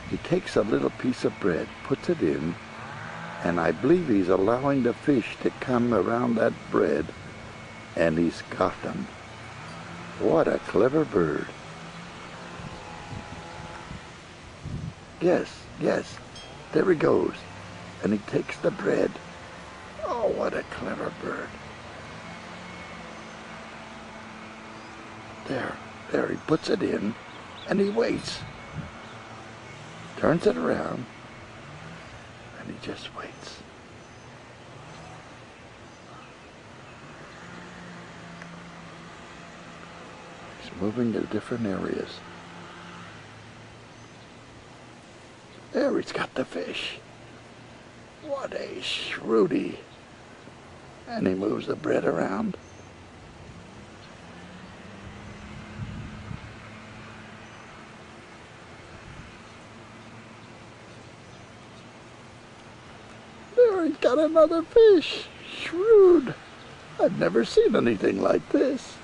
He takes a little piece of bread, puts it in, and I believe he's allowing the fish to come around that bread, and he's got them. What a clever bird. Yes, yes, there he goes. And he takes the bread. Oh, what a clever bird. There, he puts it in, and he waits. Turns it around, and he just waits. He's moving to different areas. There, he's got the fish. What a shrewdy. And he moves the bread around. There, he's got another fish. Shrewd. I've never seen anything like this.